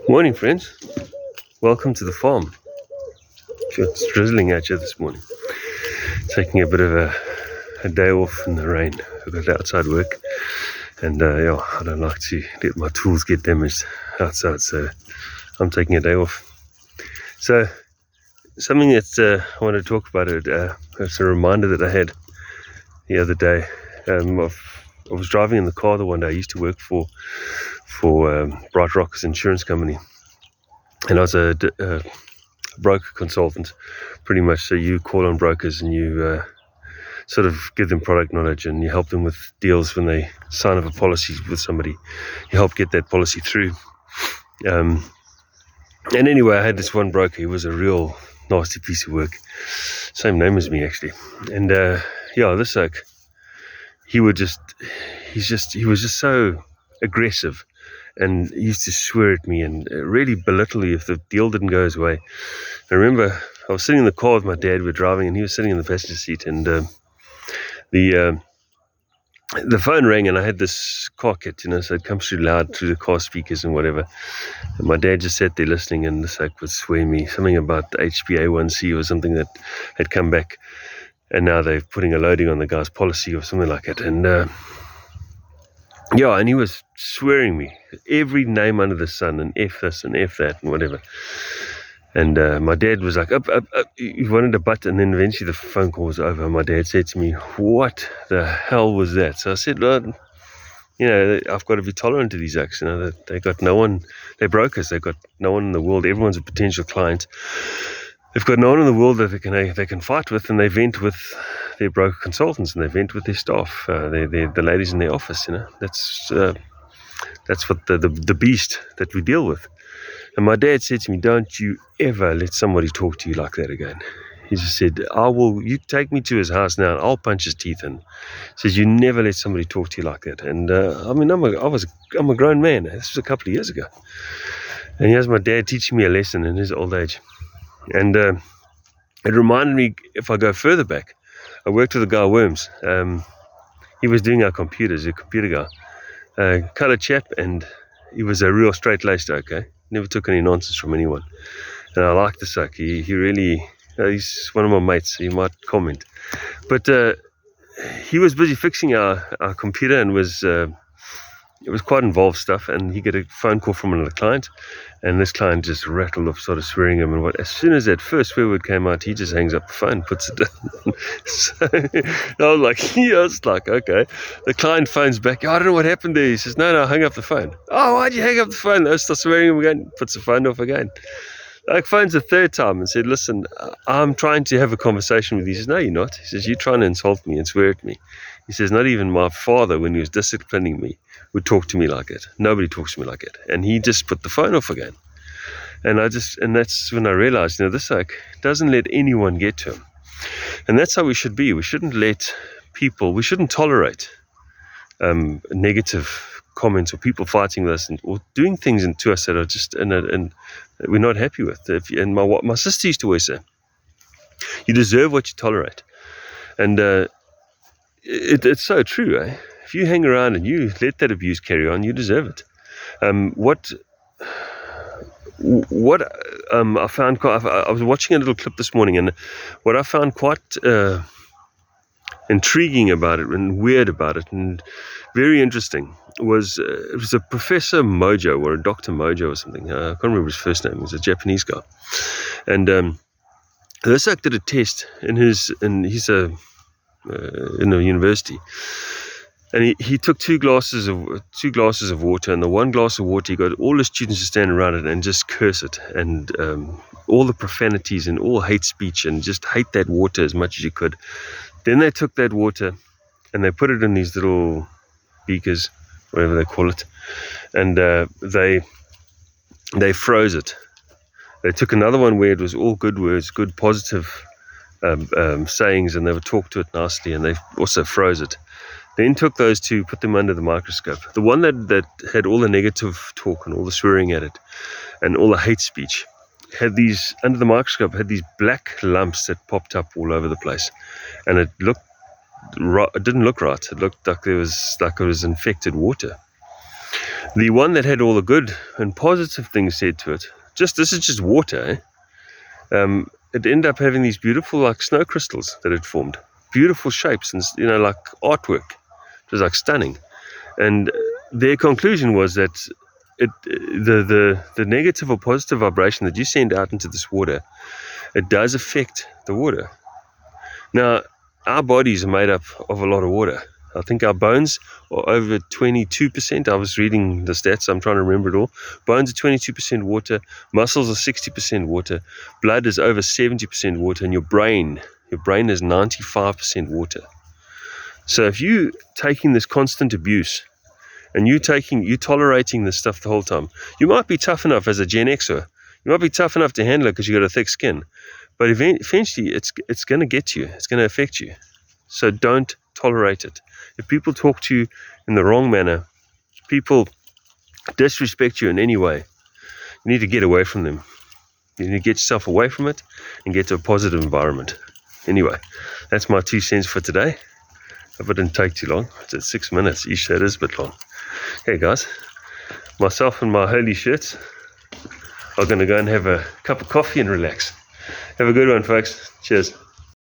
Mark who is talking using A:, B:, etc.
A: Morning, friends. Welcome to the farm. It's drizzling at you this morning. Taking a bit of a day off in the rain. I've got outside work, and I don't like to let my tools get damaged outside, so I'm taking a day off. So, something that I want to talk about it's a reminder that I had the other day. I was driving in the car the one day. I used to work for Bright Rockers Insurance Company, and I was a broker consultant, pretty much. So you call on brokers and you sort of give them product knowledge, and you help them with deals when they sign up a policy with somebody. You help get that policy through. And anyway, I had this one broker. He was a real nasty piece of work. Same name as me, actually. And this he was just so aggressive, and he used to swear at me and really belittle me if the deal didn't go his way. I remember I was sitting in the car with my dad. We're driving, and he was sitting in the passenger seat, and the phone rang, and I had this car kit, so it comes through loud through the car speakers and whatever. And my dad just sat there listening, and this would swear me something about HbA1c or something that had come back, and now they're putting a loading on the guy's policy or something like that. And and he was swearing me every name under the sun, and F this and F that and whatever. And my dad was like, up. He wanted a butt, and then eventually the phone call was over. My dad said to me, "What the hell was that?" So I said, "Lord, I've got to be tolerant to these acts. They got no one. They're brokers. They've got no one in the world. Everyone's a potential client. They've got no one in the world that they can fight with, and they vent with their broker consultants, and they vent with their staff. They're the ladies in their office. That's what the beast that we deal with." And my dad said to me, "Don't you ever let somebody talk to you like that again." He just said, "You take me to his house now, and I'll punch his teeth in." He says, "You never let somebody talk to you like that." And I'm a grown man. This was a couple of years ago. And here's my dad teaching me a lesson in his old age. And it reminded me, if I go further back, I worked with a guy, Worms. He was doing our computers, a computer guy, colored chap, and he was a real straight-laced, okay? Never took any nonsense from anyone. And I like the suck. He really, he's one of my mates. He might comment. But he was busy fixing our computer, and it was quite involved stuff. And he got a phone call from another client, and this client just rattled off, started swearing him. And as soon as that first swear word came out, he just hangs up the phone, puts it down. So I was like, okay. The client phones back. "I don't know what happened there." He says, No, I hung up the phone. "Oh, why'd you hang up the phone?" I start swearing him again, puts the phone off again. I phoned the third time and said, "Listen, I'm trying to have a conversation with you." He says, "No, you're not." He says, "You're trying to insult me and swear at me." He says, "Not even my father, when he was disciplining me, would talk to me like it. Nobody talks to me like it." And he just put the phone off again. And that's when I realized, this doesn't let anyone get to him. And that's how we should be. We shouldn't tolerate negative comments or people fighting with us or doing things to us that are just and we're not happy with. And my sister used to always say, "You deserve what you tolerate." And it's so true. If you hang around and you let that abuse carry on, you deserve it. What I found I was watching a little clip this morning, and what I found quite intriguing about it and weird about it and very interesting was it was a Professor Mojo or a Dr. Mojo or something. I can't remember his first name. He was a Japanese guy, and this did a test he's in a university. And he took two glasses of water, and the one glass of water, he got all the students to stand around it and just curse it, and all the profanities and all hate speech, and just hate that water as much as you could. Then they took that water and they put it in these little beakers, whatever they call it, and they froze it. They took another one where it was all good words, good positive sayings, and they would talk to it nicely, and they also froze it. Then took those two, put them under the microscope. The one that had all the negative talk and all the swearing at it and all the hate speech had these, under the microscope, had these black lumps that popped up all over the place. And it didn't look right. It looked like it was infected water. The one that had all the good and positive things said to it, this is just water, it ended up having these beautiful like snow crystals that had formed, beautiful shapes, and like artwork. It was like stunning. And their conclusion was that the negative or positive vibration that you send out into this water, it does affect the water. Now, our bodies are made up of a lot of water. I think our bones are over 22%. I was reading the stats, I'm trying to remember it all. Bones are 22% water, muscles are 60% water, blood is over 70% water, and your brain is 95% water. So if you taking this constant abuse and you tolerating this stuff the whole time, you might be tough enough as a Gen Xer. You might be tough enough to handle it because you got a thick skin. But eventually it's going to get you. It's going to affect you. So don't tolerate it. If people talk to you in the wrong manner, people disrespect you in any way, you need to get away from them. You need to get yourself away from it and get to a positive environment. Anyway, that's my 2 cents for today. Hope it didn't take too long. It's at 6 minutes. Each that is a bit long. Hey guys, myself and my holy shirts are going to go and have a cup of coffee and relax. Have a good one, folks. Cheers.